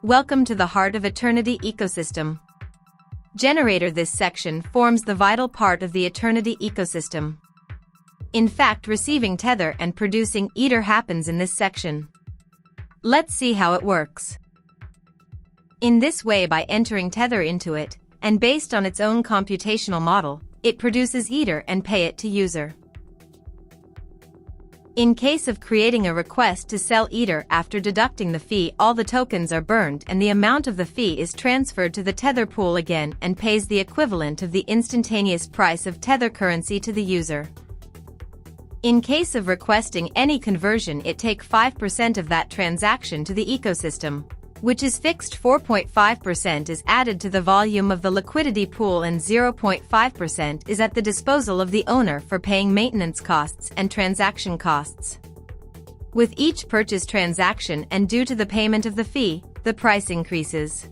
Welcome to the heart of Eternity ecosystem. Generator. This section forms the vital part of the Eternity ecosystem. In fact, receiving Tether and producing ETER happens in this section. Let's see how it works. In this way, by entering Tether into it, and based on its own computational model, it produces ETER and pay it to user. In case of creating a request to sell ETER, after deducting the fee, all the tokens are burned and the amount of the fee is transferred to the Tether pool again and pays the equivalent of the instantaneous price of Tether currency to the user. In case of requesting any conversion, it takes 5% of that transaction to the ecosystem, which is fixed. 4.5% is added to the volume of the liquidity pool and 0.5% is at the disposal of the owner for paying maintenance costs and transaction costs. With each purchase transaction and due to the payment of the fee, the price increases.